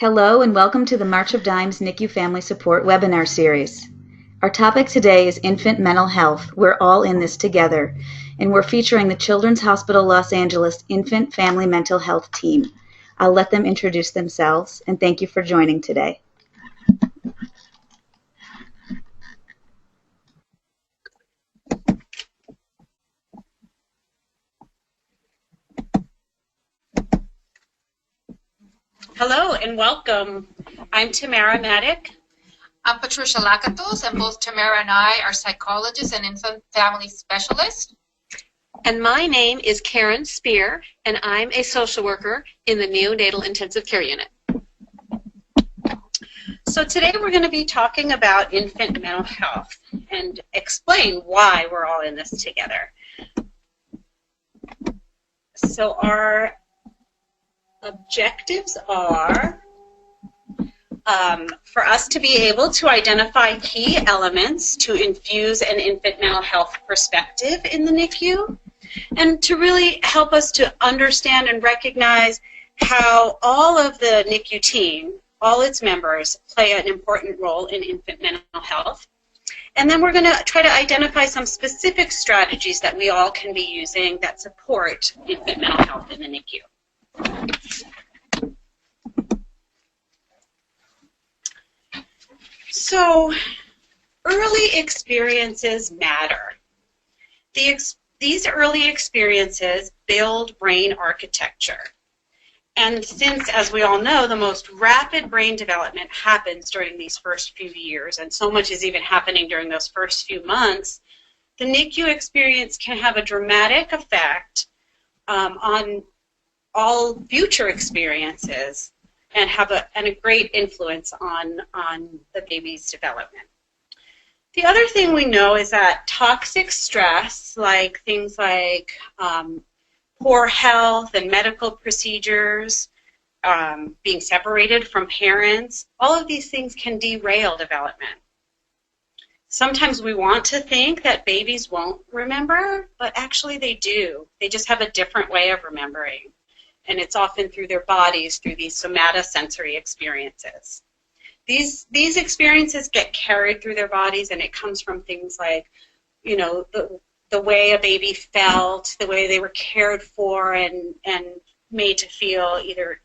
Hello and welcome to the March of Dimes NICU Family Support webinar series. Our topic today is infant mental health. We're all in this together, and we're featuring the Children's Hospital Los Angeles Infant Family Mental Health team. I'll let them introduce themselves, and thank you for joining today. Hello and welcome. I'm Tamara Maddock. I'm Patricia Lakatos, and both Tamara and I are psychologists and infant family specialists. And my name is Karen Spear, and I'm a social worker in the neonatal intensive care unit. So today we're going to be talking about infant mental health and explain why we're all in this together. So our objectives are for us to be able to identify key elements to infuse an infant mental health perspective in the NICU, and to really help us to understand and recognize how all of the NICU team, all its members, play an important role in infant mental health. And then we're going to try to identify some specific strategies that we all can be using that support infant mental health in the NICU. So, early experiences matter. These early experiences build brain architecture. And since, as we all know, the most rapid brain development happens during these first few years, and so much is even happening during those first few months, the NICU experience can have a dramatic effect on all future experiences and have a great influence on the baby's development. The other thing we know is that toxic stress, like things like poor health and medical procedures, being separated from parents, all of these things can derail development. Sometimes we want to think that babies won't remember, but actually they do. They just have a different way of remembering. And it's often through their bodies, through these somatosensory experiences. These experiences get carried through their bodies, and it comes from things like, you know, the way a baby felt, the way they were cared for and made to feel either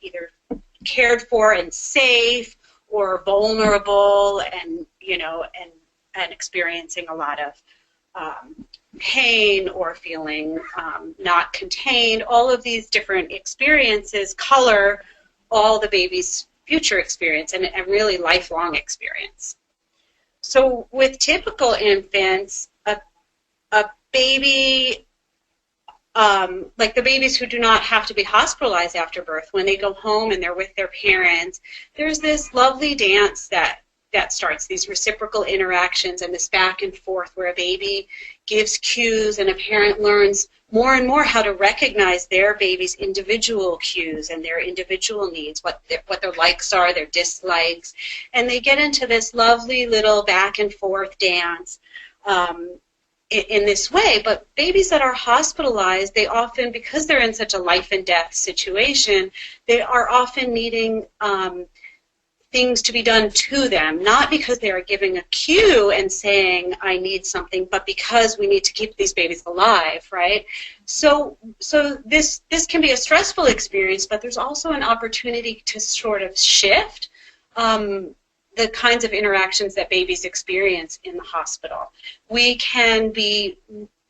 cared for and safe or vulnerable, and and experiencing a lot of pain or feeling not contained. All of these different experiences color all the baby's future experience and really lifelong experience. So with typical infants, a baby, like the babies who do not have to be hospitalized after birth, when they go home and they're with their parents, there's this lovely dance that starts, these reciprocal interactions and this back and forth where a baby gives cues and a parent learns more and more how to recognize their baby's individual cues and their individual needs, what their likes are, their dislikes, and they get into this lovely little back and forth dance in this way. But babies that are hospitalized, they often, because they're in such a life and death situation, they are often needing things to be done to them, not because they are giving a cue and saying, I need something, but because we need to keep these babies alive, right? So this can be a stressful experience, but there's also an opportunity to sort of shift the kinds of interactions that babies experience in the hospital. We can be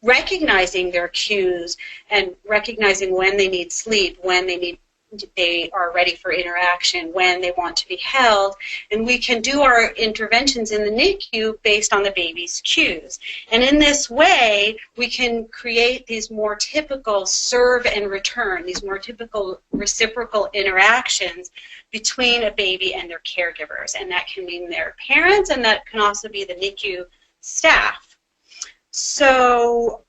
recognizing their cues and recognizing when they need sleep, when they are ready for interaction, when they want to be held, and we can do our interventions in the NICU based on the baby's cues. And in this way, we can create these more typical serve and return, these more typical reciprocal interactions between a baby and their caregivers. And that can mean their parents, and that can also be the NICU staff. So,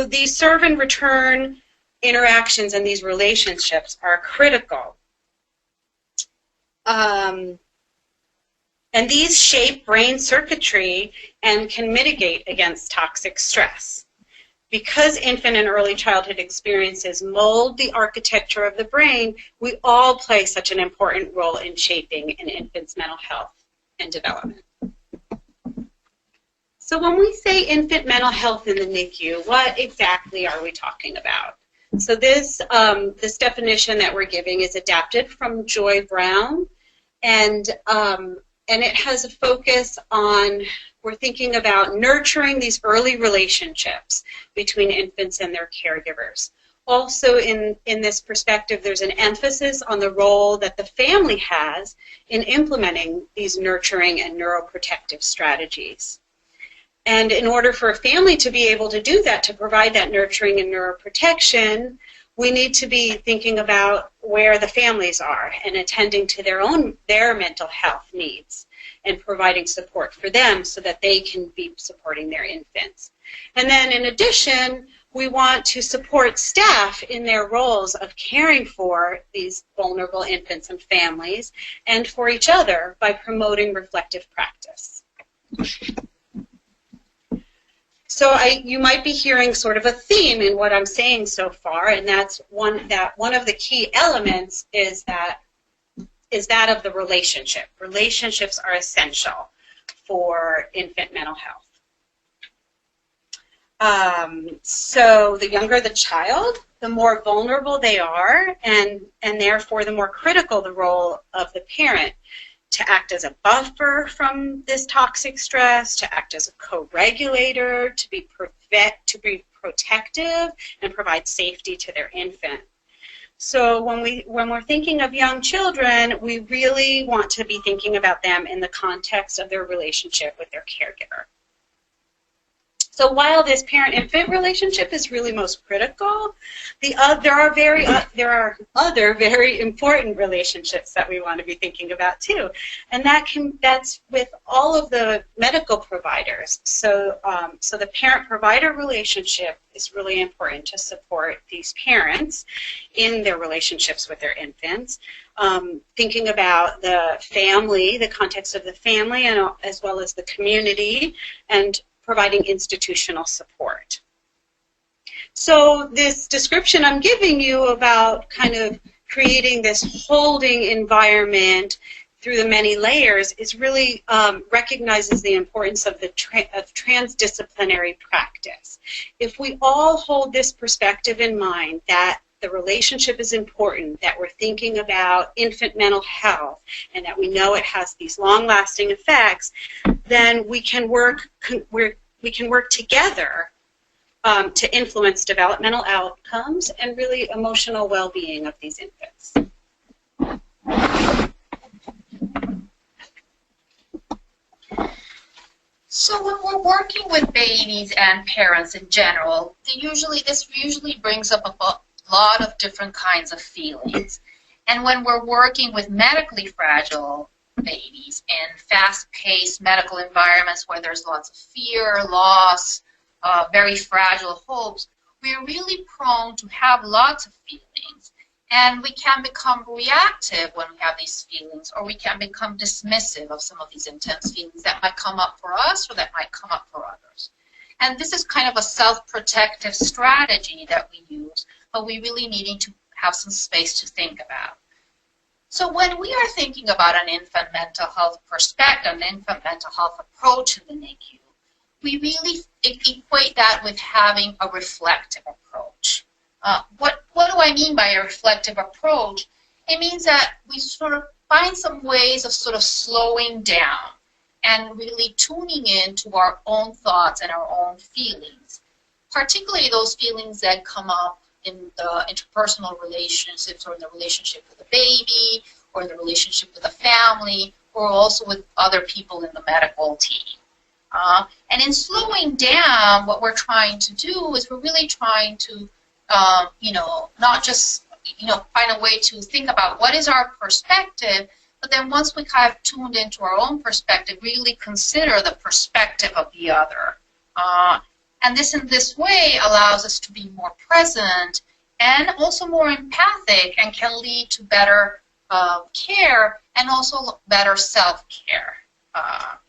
these serve and return interactions and these relationships are critical. And these shape brain circuitry and can mitigate against toxic stress. because infant and early childhood experiences mold the architecture of the brain, we all play such an important role in shaping an infant's mental health and development. So when we say infant mental health in the NICU, what exactly are we talking about? So this definition that we're giving is adapted from Joy Brown, and it has a focus on, we're thinking about nurturing these early relationships between infants and their caregivers. Also in this perspective, there's an emphasis on the role that the family has in implementing these nurturing and neuroprotective strategies. And in order for a family to be able to do that, to provide that nurturing and neuroprotection, we need to be thinking about where the families are and attending to their mental health needs and providing support for them so that they can be supporting their infants. And then in addition, we want to support staff in their roles of caring for these vulnerable infants and families and for each other by promoting reflective practice. So you might be hearing sort of a theme in what I'm saying so far, and that's one of the key elements is that of the relationship. Relationships are essential for infant mental health. So the younger the child, the more vulnerable they are, and therefore the more critical the role of the parent to act as a buffer from this toxic stress, to act as a co-regulator, to be protective and provide safety to their infant. So when we're thinking of young children, we really want to be thinking about them in the context of their relationship with their caregiver. So while this parent-infant relationship is really most critical, there are other very important relationships that we want to be thinking about too, and that's with all of the medical providers. So the parent-provider relationship is really important to support these parents in their relationships with their infants. Thinking about the family, the context of the family, and as well as the community, and providing institutional support. So this description I'm giving you about kind of creating this holding environment through the many layers is really recognizes the importance of transdisciplinary practice. If we all hold this perspective in mind, that the relationship is important, that we're thinking about infant mental health, and that we know it has these long-lasting effects, then we can work together to influence developmental outcomes and really emotional well-being of these infants. So when we're working with babies and parents in general, this usually brings up a lot of different kinds of feelings. And when we're working with medically fragile babies in fast-paced medical environments where there's lots of fear, loss, very fragile hopes, we're really prone to have lots of feelings. And we can become reactive when we have these feelings, or we can become dismissive of some of these intense feelings that might come up for us or that might come up for others. And this is kind of a self-protective strategy that we use, but we really need to have some space to think about. So when we are thinking about an infant mental health perspective, an infant mental health approach in the NICU, we really equate that with having a reflective approach. What do I mean by a reflective approach? It means that we sort of find some ways of sort of slowing down and really tuning in to our own thoughts and our own feelings, particularly those feelings that come up in the interpersonal relationships, or in the relationship with a baby, or in the relationship with a family, or also with other people in the medical team. And in slowing down, what we're trying to do is we're really trying to, not just, find a way to think about what is our perspective, but then once we kind of tuned into our own perspective, really consider the perspective of the other. And this, in this way, allows us to be more present and also more empathic, and can lead to better care and also better self-care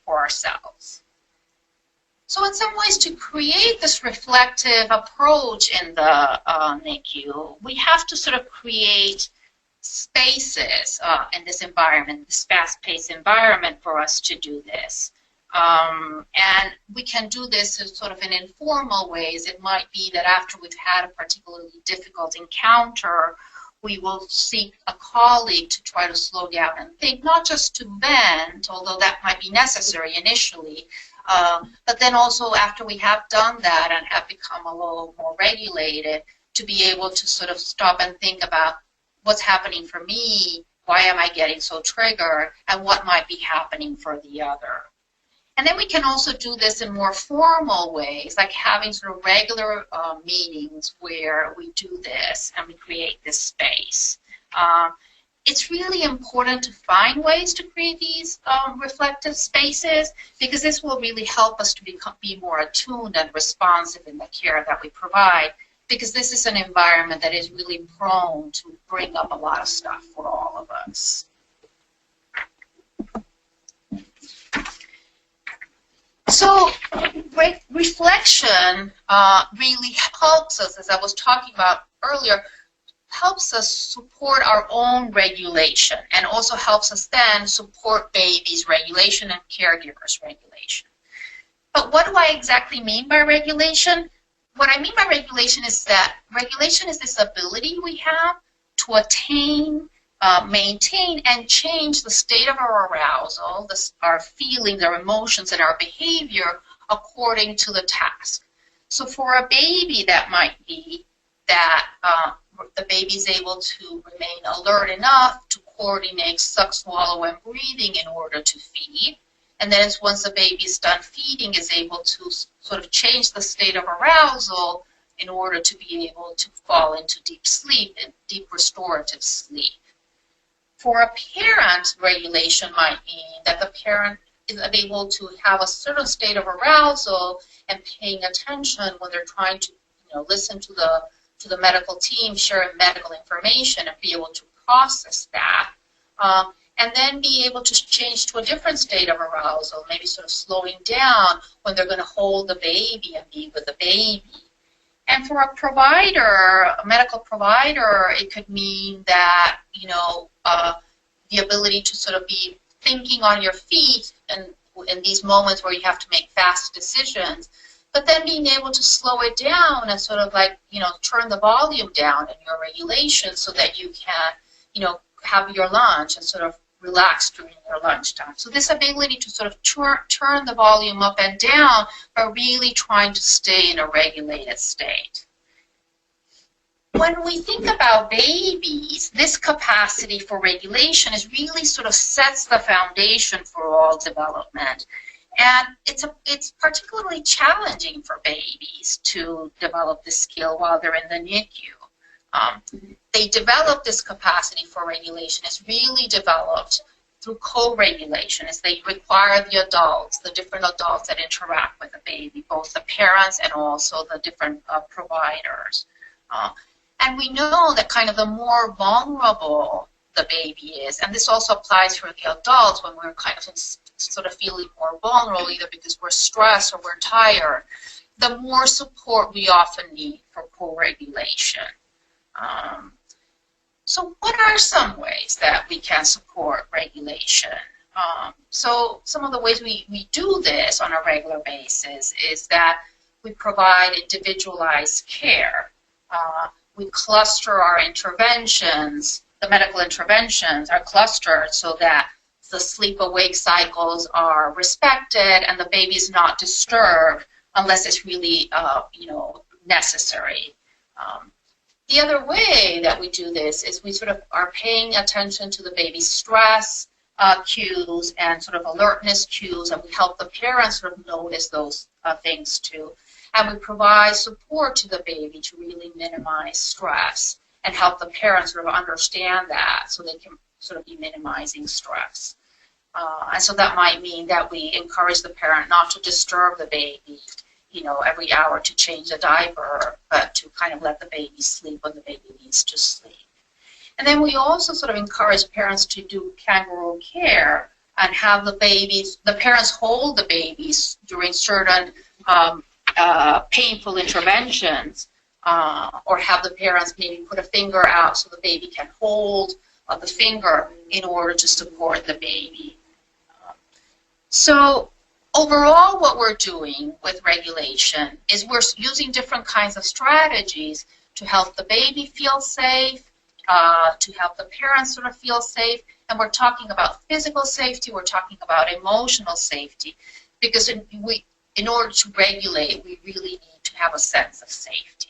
for ourselves. So in some ways, to create this reflective approach in the NICU, we have to sort of create spaces in this environment, this fast-paced environment for us to do this. And we can do this in sort of in informal ways. It might be that after we've had a particularly difficult encounter, we will seek a colleague to try to slow down and think, not just to vent, although that might be necessary initially, but then also after we have done that and have become a little more regulated, to be able to sort of stop and think about what's happening for me, why am I getting so triggered, and what might be happening for the other. And then we can also do this in more formal ways, like having sort of regular meetings where we do this and we create this space. It's really important to find ways to create these reflective spaces, because this will really help us to be more attuned and responsive in the care that we provide, because this is an environment that is really prone to bring up a lot of stuff for all of us. So reflection really helps us, as I was talking about earlier, helps us support our own regulation, and also helps us then support babies' regulation and caregivers' regulation. But what do I exactly mean by regulation? What I mean by regulation is that regulation is this ability we have to attain, maintain, and change the state of our arousal, our feelings, our emotions, and our behavior according to the task. So for a baby, that might be that the baby's able to remain alert enough to coordinate suck, swallow, and breathing in order to feed. And then once the baby's done feeding, is able to sort of change the state of arousal in order to be able to fall into deep sleep and deep restorative sleep. For a parent, regulation might mean that the parent is able to have a certain state of arousal and paying attention when they're trying to, listen to the medical team, share medical information, and be able to process that. And then be able to change to a different state of arousal, maybe sort of slowing down when they're going to hold the baby and be with the baby. And for a provider, a medical provider, it could mean that, the ability to sort of be thinking on your feet and in these moments where you have to make fast decisions, but then being able to slow it down and sort of turn the volume down in your regulation so that you can, have your lunch and sort of relax during your lunchtime. So this ability to sort of turn the volume up and down, but really trying to stay in a regulated state. When we think about babies, this capacity for regulation is really sort of sets the foundation for all development. And it's particularly challenging for babies to develop this skill while they're in the NICU. They develop this capacity for regulation. It's really developed through co-regulation, as they require the adults, the different adults that interact with the baby, both the parents and also the different providers. And we know that kind of the more vulnerable the baby is, and this also applies for the adults when we're kind of sort of feeling more vulnerable, either because we're stressed or we're tired, the more support we often need for co-regulation. So what are some ways that we can support regulation? So some of the ways we do this on a regular basis is that we provide individualized care. We cluster our interventions, the medical interventions are clustered so that the sleep-awake cycles are respected and the baby's not disturbed unless it's really, necessary. The other way that we do this is we sort of are paying attention to the baby's stress cues and sort of alertness cues, and we help the parents sort of notice those things too. And we provide support to the baby to really minimize stress and help the parents sort of understand that so they can sort of be minimizing stress. And so that might mean that we encourage the parent not to disturb the baby, every hour to change a diaper, but to kind of let the baby sleep when the baby needs to sleep. And then we also sort of encourage parents to do kangaroo care and have the parents hold the babies during certain painful interventions, or have the parents maybe put a finger out so the baby can hold the finger in order to support the baby. So overall, what we're doing with regulation is we're using different kinds of strategies to help the baby feel safe, to help the parents sort of feel safe, and we're talking about physical safety, we're talking about emotional safety, because in order to regulate, we really need to have a sense of safety.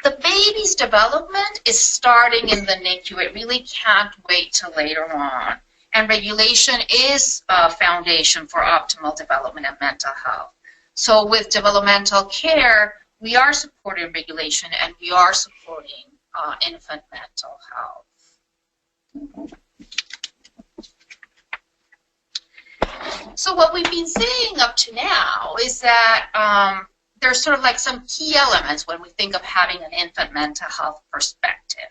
The baby's development is starting in the NICU. It really can't wait till later on. And regulation is a foundation for optimal development and mental health. So with developmental care, we are supporting regulation and we are supporting infant mental health. So what we've been saying up to now is that there's sort of like some key elements when we think of having an infant mental health perspective,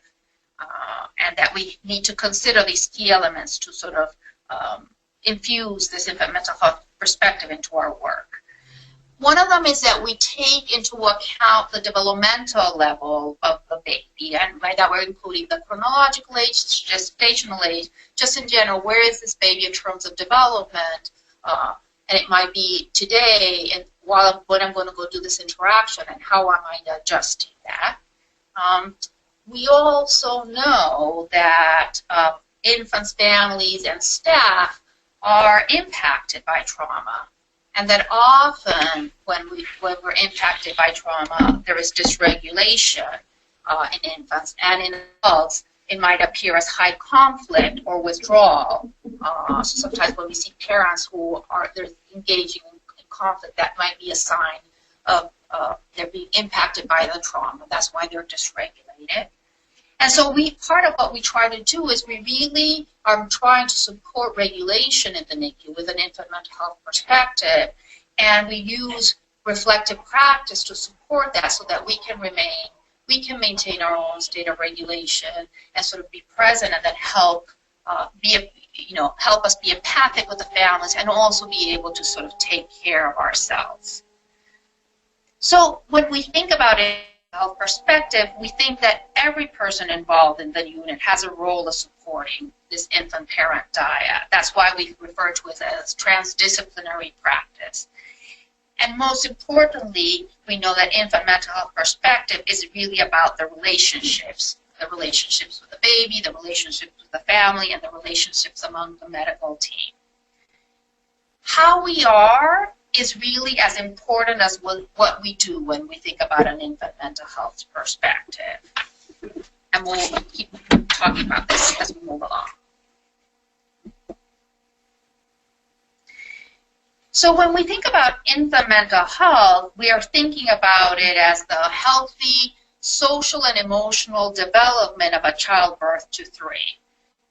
and that we need to consider these key elements to sort of infuse this infant mental health perspective into our work. One of them is that we take into account the developmental level of the baby, and by that we're including the chronological age, gestational age, just in general, where is this baby in terms of development, and it might be today, and when I'm going to go do this interaction, and how am I adjusting that. We also know that infants, families, and staff are impacted by trauma. And that often, when we're impacted by trauma, there is dysregulation in infants, and in adults, it might appear as high conflict or withdrawal. So sometimes when we see parents who are engaging in conflict, that might be a sign of they're being impacted by the trauma. That's why they're dysregulated. And so part of what we try to do is we really are trying to support regulation in the NICU with an infant mental health perspective, and we use reflective practice to support that so that we can maintain our own state of regulation and sort of be present, and then help us be empathic with the families and also be able to sort of take care of ourselves. So when we think about it, health perspective, we think that every person involved in the unit has a role of supporting this infant-parent dyad. That's why we refer to it as transdisciplinary practice. And most importantly, we know that infant mental health perspective is really about the relationships with the baby, the relationships with the family, and the relationships among the medical team. How we are is really as important as what we do when we think about an infant mental health perspective. And we'll keep talking about this as we move along. So when we think about infant mental health, we are thinking about it as the healthy social and emotional development of a child birth to 3.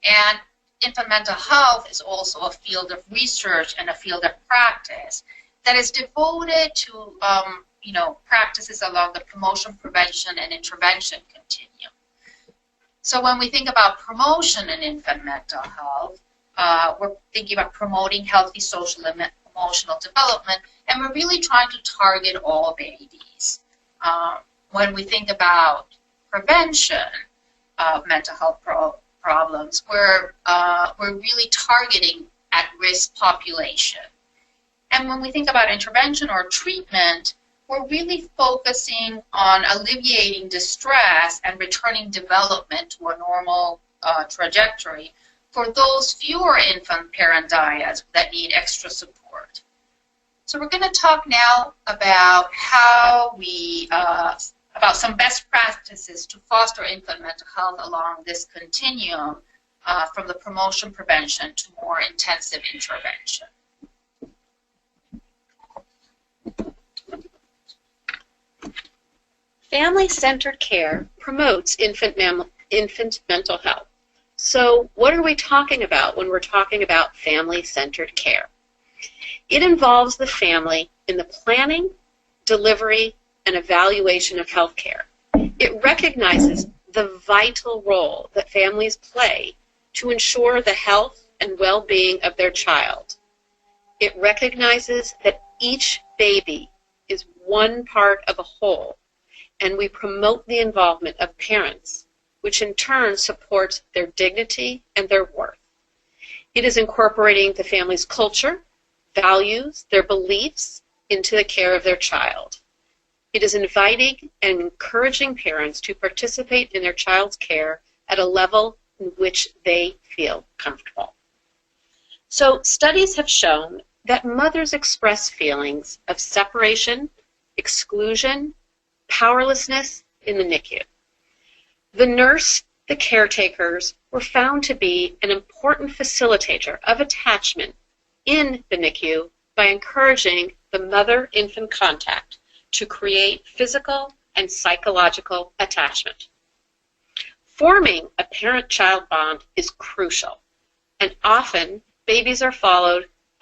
And infant mental health is also a field of research and a field of practice that is devoted to practices along the promotion, prevention, and intervention continuum. So when we think about promotion in infant mental health, we're thinking about promoting healthy social and emotional development, and we're really trying to target all babies. When we think about prevention of mental health problems, we're really targeting at-risk population. And when we think about intervention or treatment, we're really focusing on alleviating distress and returning development to a normal trajectory for those fewer infant-parent dyads that need extra support. So we're going to talk now about about some best practices to foster infant mental health along this continuum from the promotion, prevention to more intensive intervention. Family-centered care promotes infant mental health. So what are we talking about when we're talking about family-centered care? It involves the family in the planning, delivery, and evaluation of health care. It recognizes the vital role that families play to ensure the health and well-being of their child. It recognizes that each baby is one part of a whole, and we promote the involvement of parents, which in turn supports their dignity and their worth. It is incorporating the family's culture, values, their beliefs into the care of their child. It is inviting and encouraging parents to participate in their child's care at a level in which they feel comfortable. So studies have shown that mothers express feelings of separation, exclusion, powerlessness in the NICU. The nurse, the caretakers, were found to be an important facilitator of attachment in the NICU by encouraging the mother-infant contact to create physical and psychological attachment. Forming a parent-child bond is crucial, and often babies are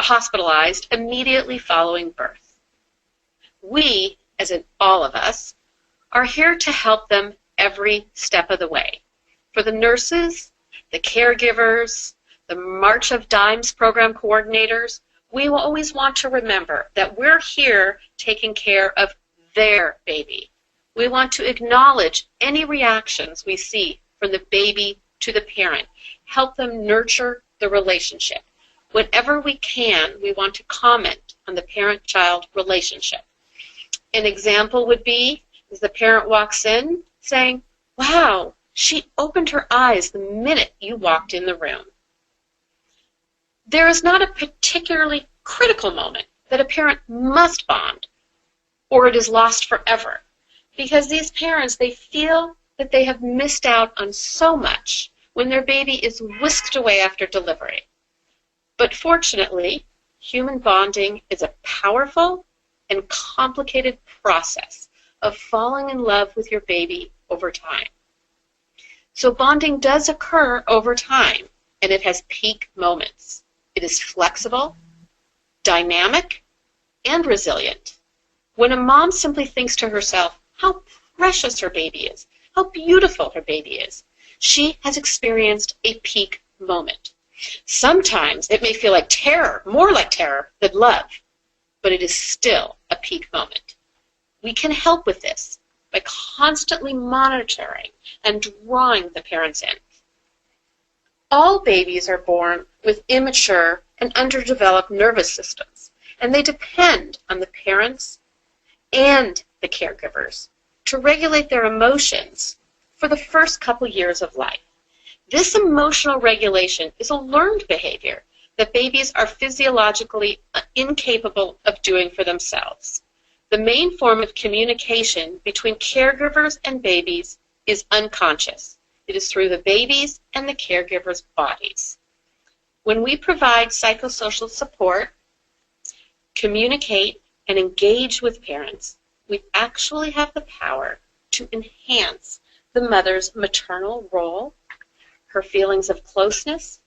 hospitalized immediately following birth. We, as in all of us, are here to help them every step of the way. For the nurses, the caregivers, the March of Dimes program coordinators, we will always want to remember that we're here taking care of their baby. We want to acknowledge any reactions we see from the baby to the parent, help them nurture the relationship. Whenever we can, we want to comment on the parent-child relationship. An example would be as the parent walks in saying, "Wow, she opened her eyes the minute you walked in the room." There is not a particularly critical moment that a parent must bond or it is lost forever, because these parents, they feel that they have missed out on so much when their baby is whisked away after delivery. But fortunately, human bonding is a powerful and complicated process of falling in love with your baby over time. So bonding does occur over time, and it has peak moments. It is flexible, dynamic, and resilient. When a mom simply thinks to herself how precious her baby is, how beautiful her baby is, she has experienced a peak moment. Sometimes it may feel like terror, more like terror than love, but it is still a peak moment. We can help with this by constantly monitoring and drawing the parents in. All babies are born with immature and underdeveloped nervous systems, and they depend on the parents and the caregivers to regulate their emotions for the first couple years of life. This emotional regulation is a learned behavior that babies are physiologically incapable of doing for themselves. The main form of communication between caregivers and babies is unconscious. It is through the baby's and the caregiver's bodies. When we provide psychosocial support, communicate, and engage with parents, we actually have the power to enhance the mother's maternal role, her feelings of closeness,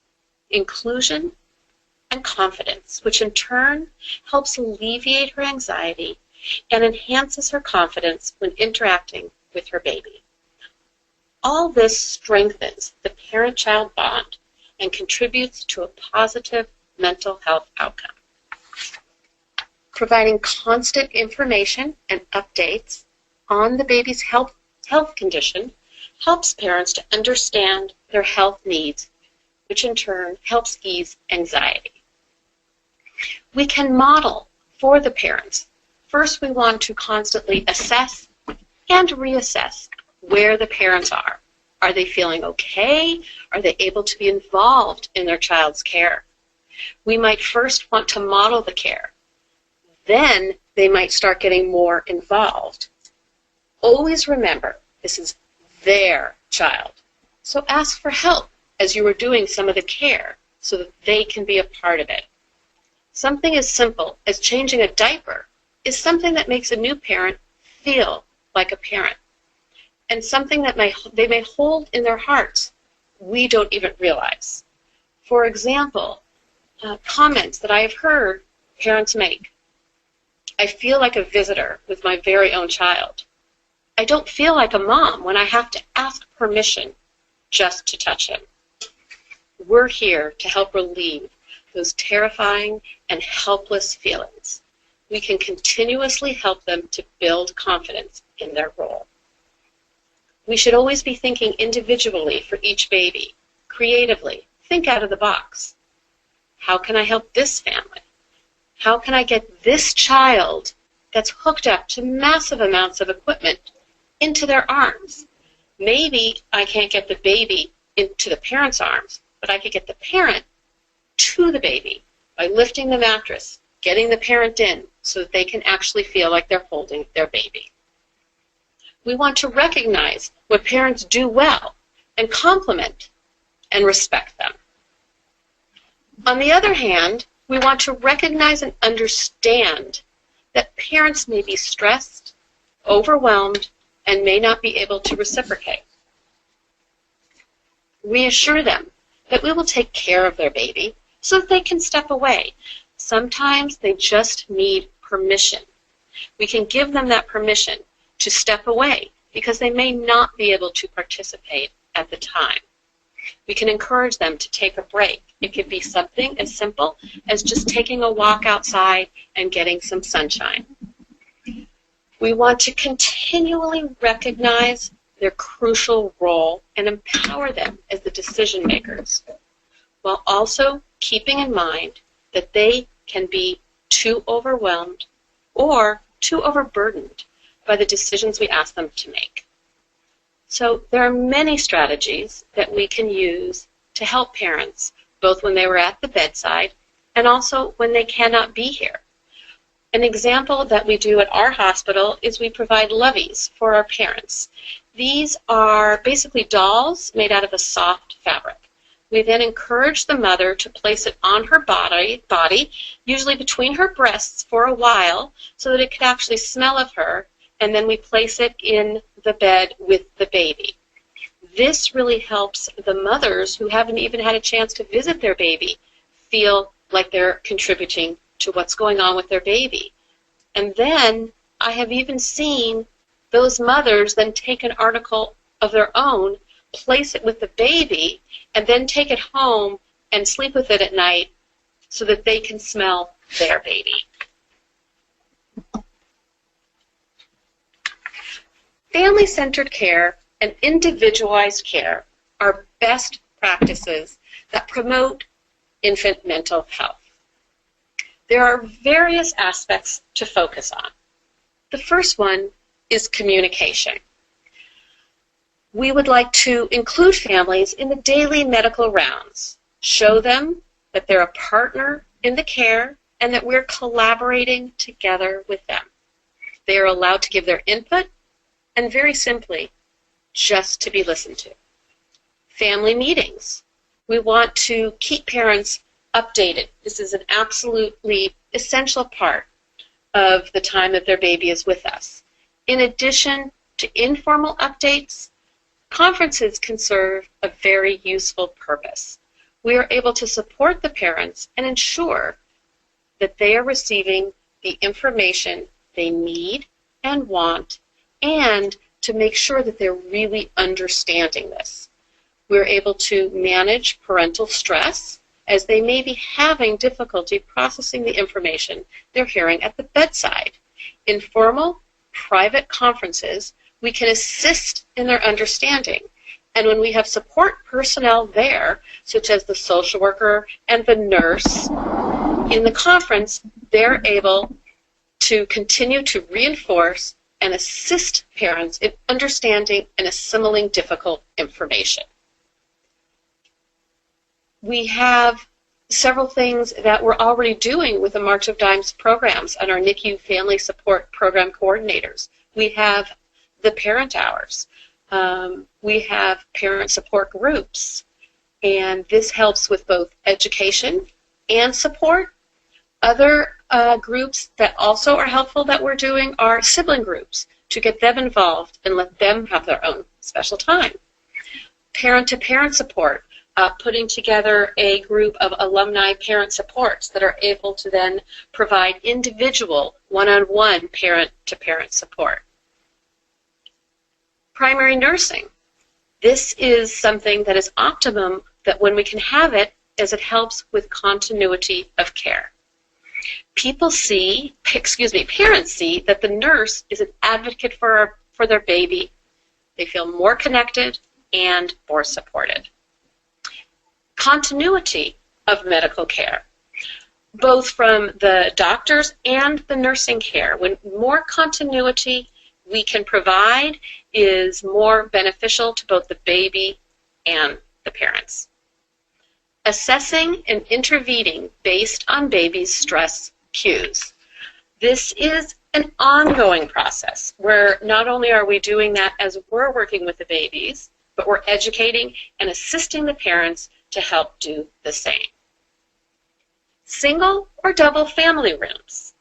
inclusion, and confidence, which in turn helps alleviate her anxiety and enhances her confidence when interacting with her baby. All this strengthens the parent-child bond and contributes to a positive mental health outcome. Providing constant information and updates on the baby's health condition helps parents to understand their health needs, which in turn helps ease anxiety. We can model for the parents. First, we want to constantly assess and reassess where the parents are. Are they feeling okay? Are they able to be involved in their child's care? We might first want to model the care. Then they might start getting more involved. Always remember, this is their child. So ask for help as you are doing some of the care so that they can be a part of it. Something as simple as changing a diaper is something that makes a new parent feel like a parent, and something that they may hold in their hearts we don't even realize. For example, comments that I have heard parents make. I feel like a visitor with my very own child. I don't feel like a mom when I have to ask permission just to touch him. We're here to help relieve those terrifying and helpless feelings. We can continuously help them to build confidence in their role. We should always be thinking individually for each baby, creatively. Think out of the box. How can I help this family? How can I get this child that's hooked up to massive amounts of equipment into their arms? Maybe I can't get the baby into the parent's arms, but I could get the parent to the baby by lifting the mattress, getting the parent in so that they can actually feel like they're holding their baby. We want to recognize what parents do well and compliment and respect them. On the other hand, we want to recognize and understand that parents may be stressed, overwhelmed, and may not be able to reciprocate. Reassure them that we will take care of their baby so that they can step away. Sometimes they just need permission. We can give them that permission to step away because they may not be able to participate at the time. We can encourage them to take a break. It could be something as simple as just taking a walk outside and getting some sunshine. We want to continually recognize their crucial role and empower them as the decision makers, while also keeping in mind that they can be too overwhelmed or too overburdened by the decisions we ask them to make. So there are many strategies that we can use to help parents, both when they were at the bedside and also when they cannot be here. An example that we do at our hospital is we provide loveys for our parents. These are basically dolls made out of a soft fabric. We then encourage the mother to place it on her body, usually between her breasts for a while, so that it could actually smell of her, and then we place it in the bed with the baby. This really helps the mothers who haven't even had a chance to visit their baby feel like they're contributing to what's going on with their baby. And then I have even seen those mothers then take an article of their own, place it with the baby, and then take it home and sleep with it at night so that they can smell their baby. Family-centered care and individualized care are best practices that promote infant mental health. There are various aspects to focus on. The first one is communication. We would like to include families in the daily medical rounds, show them that they're a partner in the care and that we're collaborating together with them. They are allowed to give their input and, very simply, just to be listened to. Family meetings. We want to keep parents updated. This is an absolutely essential part of the time that their baby is with us. In addition to informal updates, conferences can serve a very useful purpose. We are able to support the parents and ensure that they are receiving the information they need and want, and to make sure that they're really understanding this. We're able to manage parental stress, as they may be having difficulty processing the information they're hearing at the bedside. In formal, private conferences, we can assist in their understanding. And when we have support personnel there, such as the social worker and the nurse, in the conference, they're able to continue to reinforce and assist parents in understanding and assimilating difficult information. We have several things that we're already doing with the March of Dimes programs and our NICU Family Support Program coordinators. We have the parent hours. We have parent support groups. And this helps with both education and support. Other groups that also are helpful that we're doing are sibling groups, to get them involved and let them have their own special time. Parent-to-parent support. Putting together a group of alumni parent supports that are able to then provide individual one-on-one parent-to-parent support. Primary nursing. This is something that is optimum, that when we can have it, as it helps with continuity of care. Parents see that the nurse is an advocate for their baby. They feel more connected and more supported. Continuity of medical care, both from the doctors and the nursing care. When more continuity we can provide is more beneficial to both the baby and the parents. Assessing and intervening based on baby's stress cues. This is an ongoing process where not only are we doing that as we're working with the babies, but we're educating and assisting the parents to help do the same. Single or double family rooms.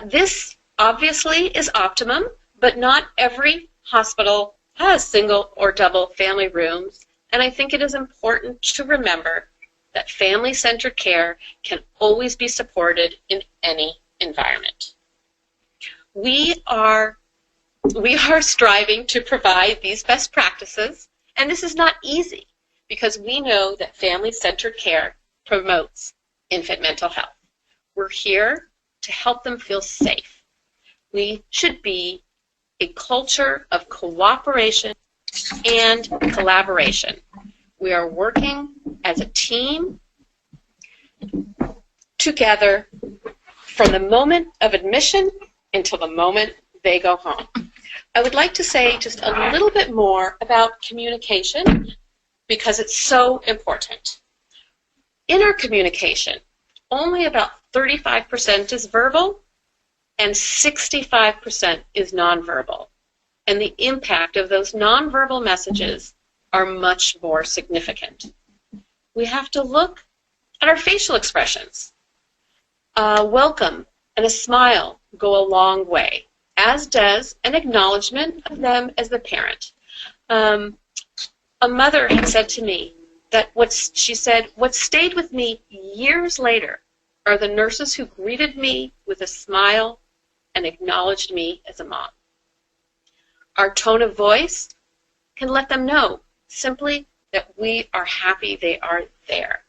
This obviously is optimum, but not every hospital has single or double family rooms, and I think it is important to remember that family-centered care can always be supported in any environment. We are striving to provide these best practices, and this is not easy because we know that family-centered care promotes infant mental health. We're here to help them feel safe. We should be a culture of cooperation and collaboration. We are working as a team together from the moment of admission until the moment they go home. I would like to say just a little bit more about communication because it's so important. In our communication, only about 35% is verbal and 65% is nonverbal. And the impact of those nonverbal messages are much more significant. We have to look at our facial expressions. Welcome and a smile go a long way, as does an acknowledgement of them as the parent. A mother had said to me that what stayed with me years later are the nurses who greeted me with a smile and acknowledged me as a mom. Our tone of voice can let them know simply that we are happy they are there.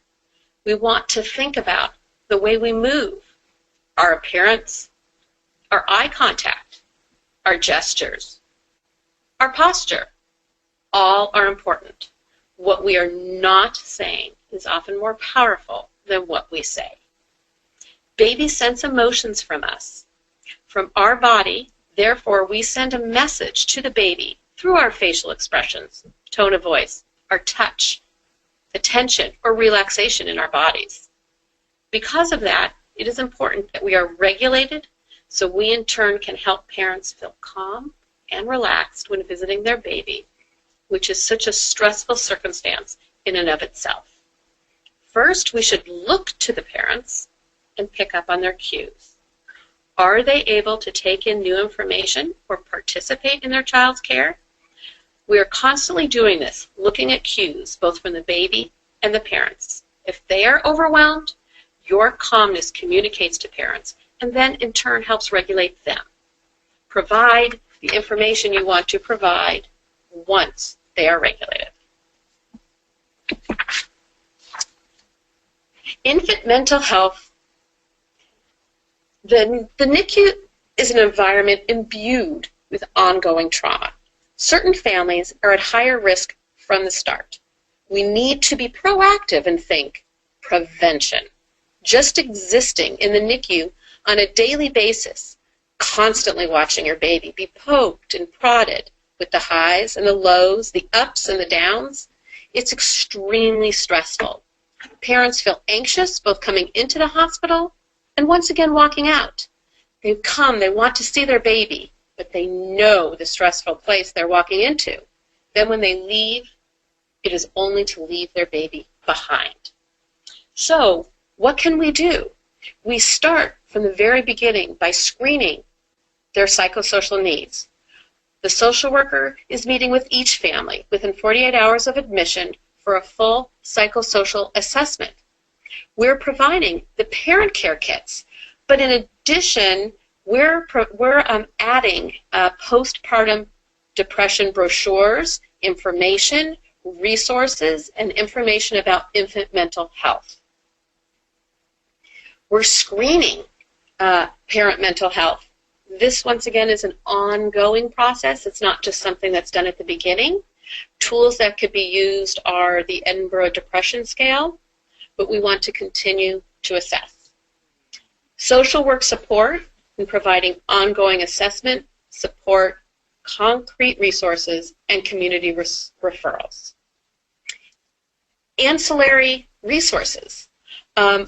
We want to think about the way we move, our appearance, our eye contact, our gestures, our posture. All are important. What we are not saying is often more powerful than what we say. Babies sense emotions from us, from our body. Therefore, we send a message to the baby through our facial expressions, tone of voice, our touch, the tension or relaxation in our bodies. Because of that, it is important that we are regulated so we in turn can help parents feel calm and relaxed when visiting their baby, which is such a stressful circumstance in and of itself. First, we should look to the parents and pick up on their cues. Are they able to take in new information or participate in their child's care? We are constantly doing this, looking at cues, both from the baby and the parents. If they are overwhelmed, your calmness communicates to parents and then in turn helps regulate them. Provide the information you want to provide once they are regulated. Infant mental health. The NICU is an environment imbued with ongoing trauma. Certain families are at higher risk from the start. We need to be proactive and think prevention. Just existing in the NICU on a daily basis, constantly watching your baby be poked and prodded with the highs and the lows, the ups and the downs, it's extremely stressful. Parents feel anxious both coming into the hospital and once again walking out. They come, they want to see their baby, but they know the stressful place they're walking into. Then when they leave, it is only to leave their baby behind. So what can we do? We start from the very beginning by screening their psychosocial needs. The social worker is meeting with each family within 48 hours of admission for a full psychosocial assessment. We're providing the parent care kits, but in addition, we're adding postpartum depression brochures, information, resources, and information about infant mental health. We're screening parent mental health. This, once again, is an ongoing process. It's not just something that's done at the beginning. Tools that could be used are the Edinburgh Depression Scale, but we want to continue to assess. Social work support in providing ongoing assessment, support, concrete resources, and community referrals. Ancillary resources,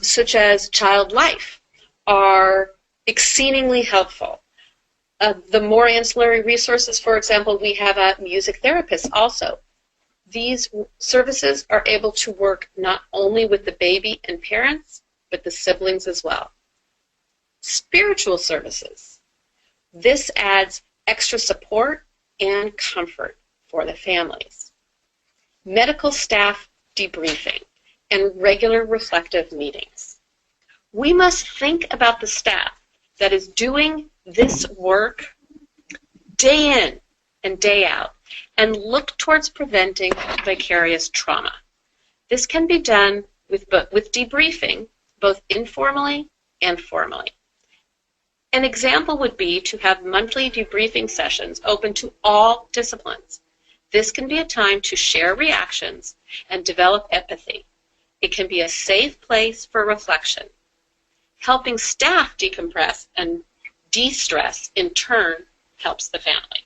such as Child Life, are exceedingly helpful. The more ancillary resources, for example, we have music therapists also. These services are able to work not only with the baby and parents, but the siblings as well. Spiritual services. This adds extra support and comfort for the families. Medical staff debriefing and regular reflective meetings. We must think about the staff that is doing this work day in and day out and look towards preventing vicarious trauma. This can be done with debriefing, both informally and formally. An example would be to have monthly debriefing sessions open to all disciplines. This can be a time to share reactions and develop empathy. It can be a safe place for reflection. Helping staff decompress and de-stress, in turn, helps the family.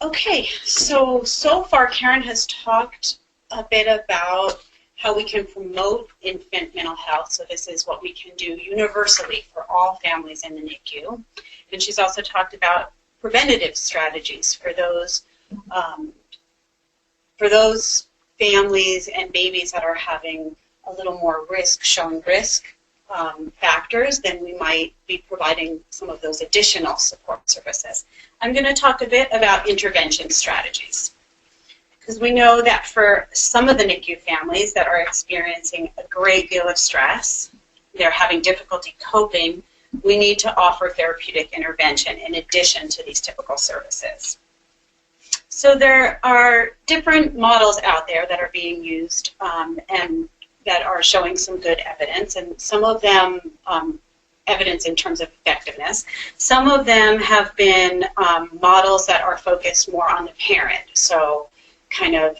Okay, so far Karen has talked a bit about how we can promote infant mental health. So this is what we can do universally for all families in the NICU. And she's also talked about preventative strategies for those families and babies that are having a little more risk, showing risk factors, then we might be providing some of those additional support services. I'm going to talk a bit about intervention strategies, because we know that for some of the NICU families that are experiencing a great deal of stress, they're having difficulty coping, we need to offer therapeutic intervention in addition to these typical services. So there are different models out there that are being used and that are showing some good evidence, and some of them evidence in terms of effectiveness. Some of them have been models that are focused more on the parent, so kind of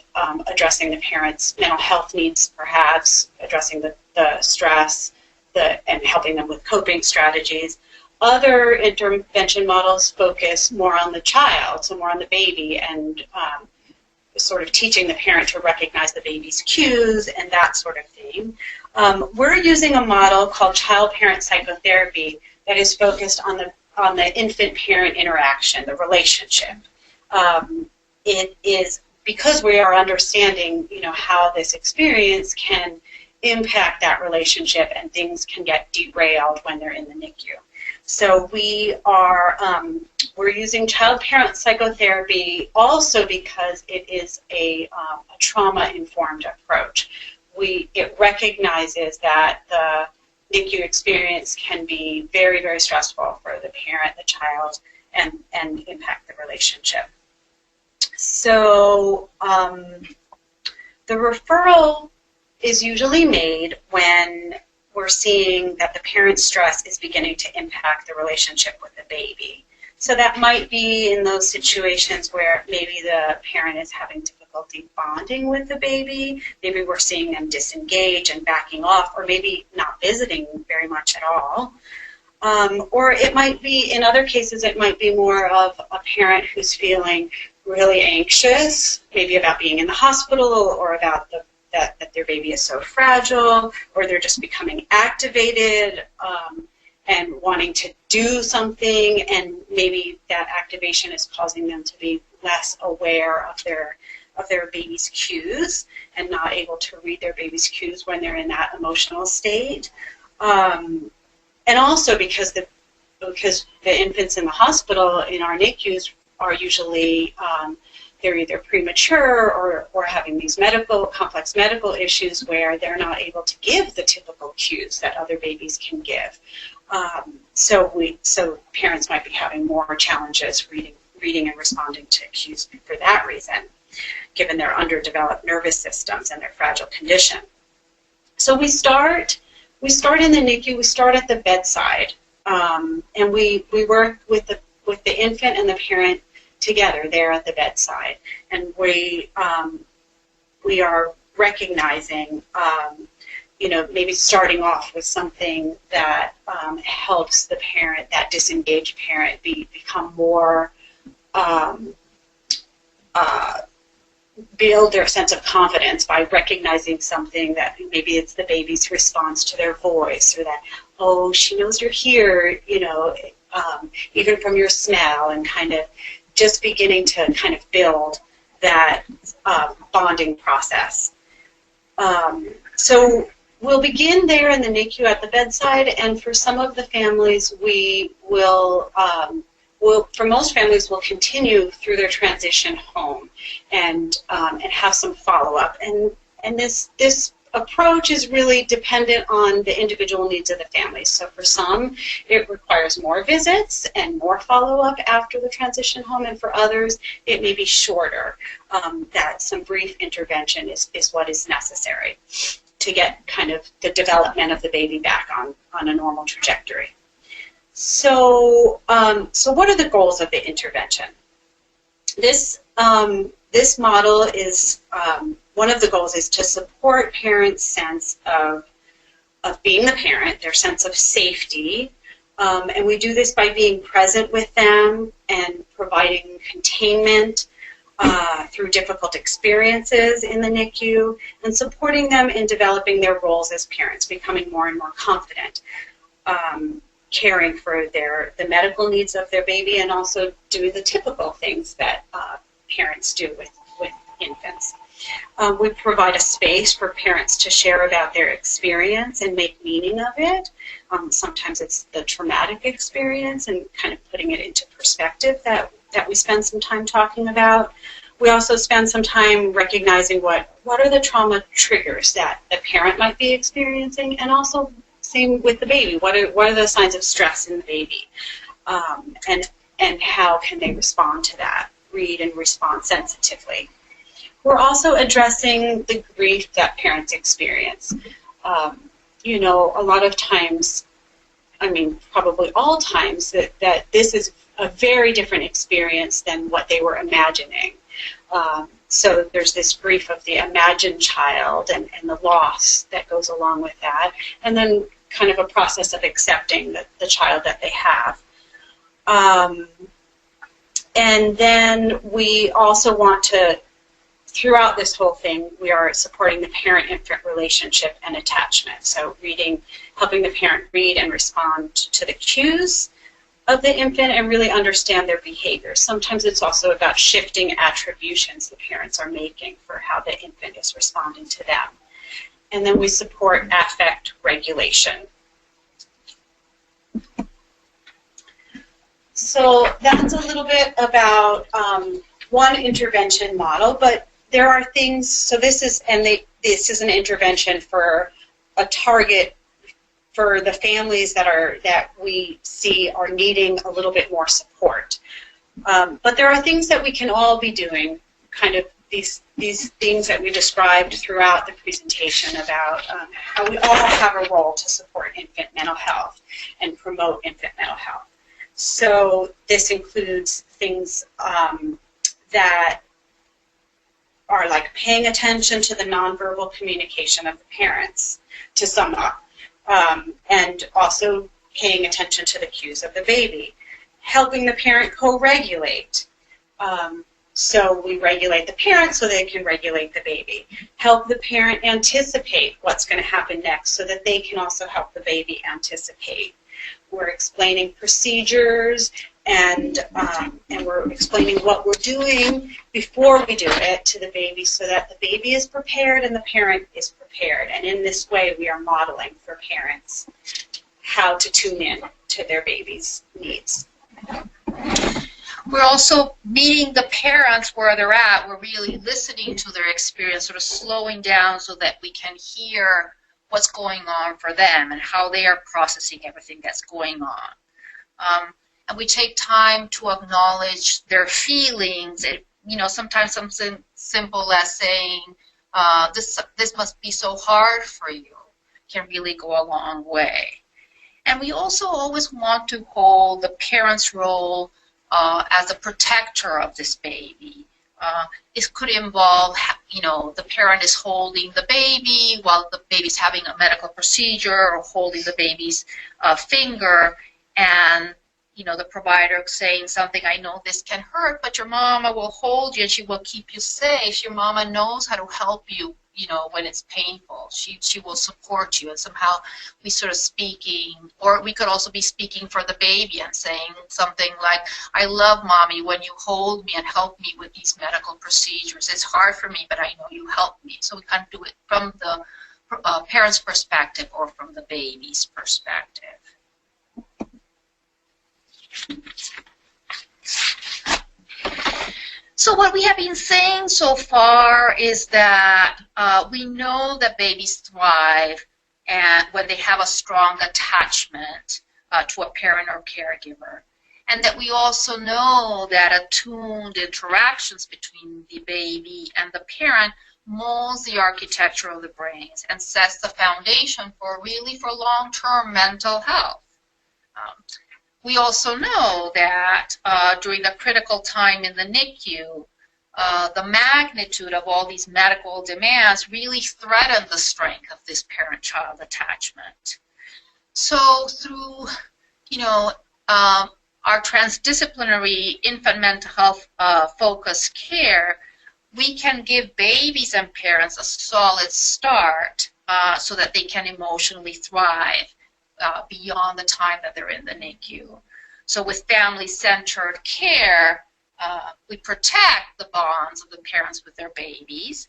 addressing the parent's mental health needs, perhaps addressing the stress and helping them with coping strategies. Other intervention models focus more on the child, so more on the baby, and sort of teaching the parent to recognize the baby's cues and that sort of thing. We're using a model called child-parent psychotherapy that is focused on the infant-parent interaction, the relationship. It is because we are understanding, how this experience can impact that relationship, and things can get derailed when they're in the NICU. So we're using child-parent psychotherapy also because it is a trauma-informed approach. It recognizes that the NICU experience can be very, very stressful for the parent, the child, and impact the relationship. So the referral is usually made when we're seeing that the parent's stress is beginning to impact the relationship with the baby. So that might be in those situations where maybe the parent is having difficulty bonding with the baby. Maybe we're seeing them disengage and backing off, or maybe not visiting very much at all. Or it might be, in other cases, it might be more of a parent who's feeling really anxious, maybe about being in the hospital, or about that their baby is so fragile, or they're just becoming activated and wanting to do something, and maybe that activation is causing them to be less aware of their baby's cues and not able to read their baby's cues when they're in that emotional state. And also because the infants in the hospital in our NICUs are usually they're either premature or having these complex medical issues where they're not able to give the typical cues that other babies can give. So parents might be having more challenges reading reading and responding to cues for that reason, given their underdeveloped nervous systems and their fragile condition. So we start in the NICU. We start at the bedside, and we work with the infant and the parent together there at the bedside, and we are recognizing, maybe starting off with something that helps the parent, that disengaged parent, become more, build their sense of confidence by recognizing something that maybe it's the baby's response to their voice, or that, oh, she knows you're here, even from your smell, and kind of just beginning to kind of build that bonding process. So we'll begin there in the NICU at the bedside, and for some of the families, we will, for most families, we'll continue through their transition home and have some follow-up. And this approach is really dependent on the individual needs of the family. So for some, it requires more visits and more follow-up after the transition home, and for others, it may be shorter, that some brief intervention is what is necessary to get kind of the development of the baby back on a normal trajectory. So what are the goals of the intervention? This model is, one of the goals is to support parents' sense of being the parent, their sense of safety, and we do this by being present with them and providing containment through difficult experiences in the NICU, and supporting them in developing their roles as parents, becoming more and more confident, caring for the medical needs of their baby, and also doing the typical things that parents do with infants. We provide a space for parents to share about their experience and make meaning of it. Sometimes it's the traumatic experience, and kind of putting it into perspective that we spend some time talking about. We also spend some time recognizing what are the trauma triggers that the parent might be experiencing, and also same with the baby. What are the signs of stress in the baby, and how can they respond to that? Read and respond sensitively. We're also addressing the grief that parents experience. A lot of times, probably all times, that this is a very different experience than what they were imagining. So there's this grief of the imagined child and the loss that goes along with that, and then kind of a process of accepting the child that they have. And then we also want to, throughout this whole thing, we are supporting the parent-infant relationship and attachment. So helping the parent read and respond to the cues of the infant and really understand their behavior. Sometimes it's also about shifting attributions the parents are making for how the infant is responding to them. And then we support affect regulation. So that's a little bit about one intervention model, but there are things, so this is an intervention for a target for the families that we see are needing a little bit more support. But there are things that we can all be doing, kind of these things that we described throughout the presentation about how we all have a role to support infant mental health and promote infant mental health. So this includes things that are like paying attention to the nonverbal communication of the parents, to sum up, and also paying attention to the cues of the baby, helping the parent co-regulate. So we regulate the parent so they can regulate the baby. Help the parent anticipate what's going to happen next so that they can also help the baby anticipate. We're explaining procedures and we're explaining what we're doing before we do it to the baby so that the baby is prepared and the parent is prepared. And in this way, we are modeling for parents how to tune in to their baby's needs. We're also meeting the parents where they're at. We're really listening to their experience, sort of slowing down so that we can hear what's going on for them and how they are processing everything that's going on. and we take time to acknowledge their feelings. Sometimes something simple as saying, this must be so hard for you, can really go a long way. And we also always want to hold the parent's role as a protector of this baby. It could involve, the parent is holding the baby while the baby's having a medical procedure, or holding the baby's finger, and the provider saying something, I know this can hurt, but your mama will hold you and she will keep you safe. Your mama knows how to help you, when it's painful. She will support you. And somehow we sort of speaking, or we could also be speaking for the baby and saying something like, I love mommy when you hold me and help me with these medical procedures. It's hard for me, but I know you help me. So we kind of do it from the parent's perspective or from the baby's perspective. So what we have been saying so far is that we know that babies thrive and when they have a strong attachment to a parent or caregiver, and that we also know that attuned interactions between the baby and the parent molds the architecture of the brains and sets the foundation for long-term mental health. We also know that during the critical time in the NICU, the magnitude of all these medical demands really threaten the strength of this parent-child attachment. So through, our transdisciplinary infant mental health focused care, we can give babies and parents a solid start so that they can emotionally thrive beyond the time that they're in the NICU. So with family-centered care, we protect the bonds of the parents with their babies.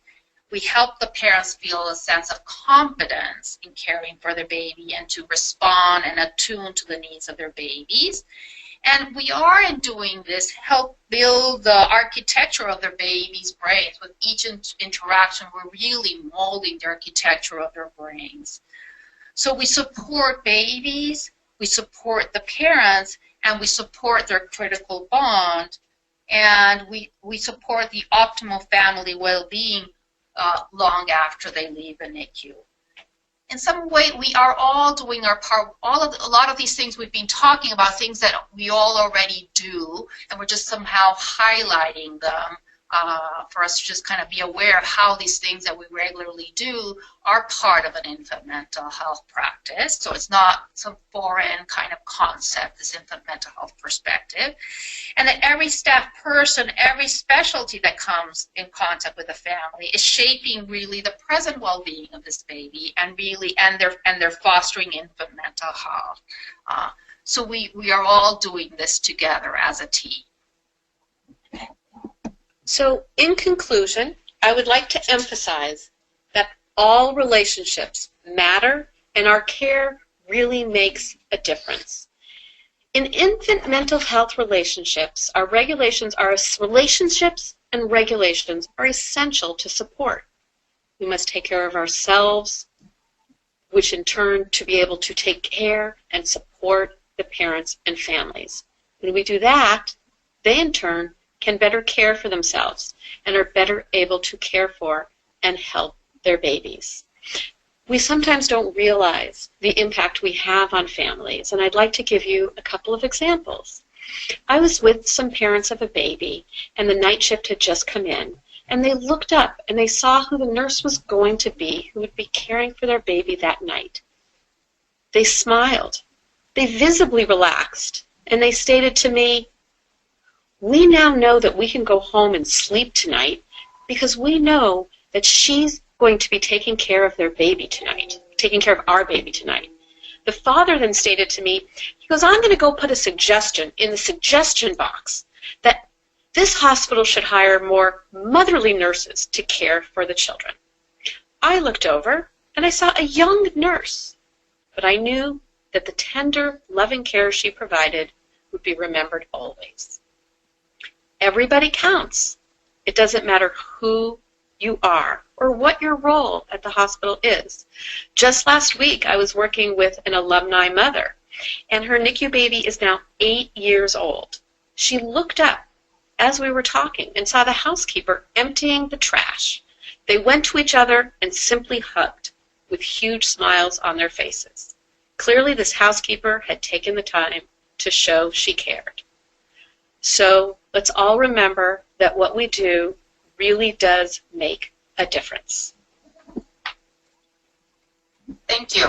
We help the parents feel a sense of confidence in caring for their baby and to respond and attune to the needs of their babies. And we are, in doing this, help build the architecture of their babies' brains. With each interaction, we're really molding the architecture of their brains. So we support babies, we support the parents, and we support their critical bond, and we support the optimal family well-being long after they leave the NICU. In some way, we are all doing our part. A lot of these things we've been talking about, things that we all already do, and we're just somehow highlighting them for us to just kind of be aware of how these things that we regularly do are part of an infant mental health practice. So it's not some foreign kind of concept, this infant mental health perspective. And that every staff person, every specialty that comes in contact with the family is shaping really the present well-being of this baby and they're fostering infant mental health. So we are all doing this together as a team. So in conclusion, I would like to emphasize that all relationships matter and our care really makes a difference. In infant mental health relationships, relationships and regulations are essential to support. We must take care of ourselves, which in turn to be able to take care and support the parents and families. When we do that, they in turn can better care for themselves and are better able to care for and help their babies. We sometimes don't realize the impact we have on families, and I'd like to give you a couple of examples. I was with some parents of a baby, and the night shift had just come in, and they looked up and they saw who the nurse was going to be who would be caring for their baby that night. They smiled. They visibly relaxed, and they stated to me, "We now know that we can go home and sleep tonight because we know that she's going to be taking care of their baby tonight, taking care of our baby tonight." The father then stated to me, he goes, "I'm going to go put a suggestion in the suggestion box that this hospital should hire more motherly nurses to care for the children." I looked over and I saw a young nurse, but I knew that the tender, loving care she provided would be remembered always. Everybody counts. It doesn't matter who you are or what your role at the hospital is. Just last week, I was working with an alumni mother, and her NICU baby is now 8 years old. She looked up as we were talking and saw the housekeeper emptying the trash. They went to each other and simply hugged with huge smiles on their faces. Clearly, this housekeeper had taken the time to show she cared. So let's all remember that what we do really does make a difference. Thank you.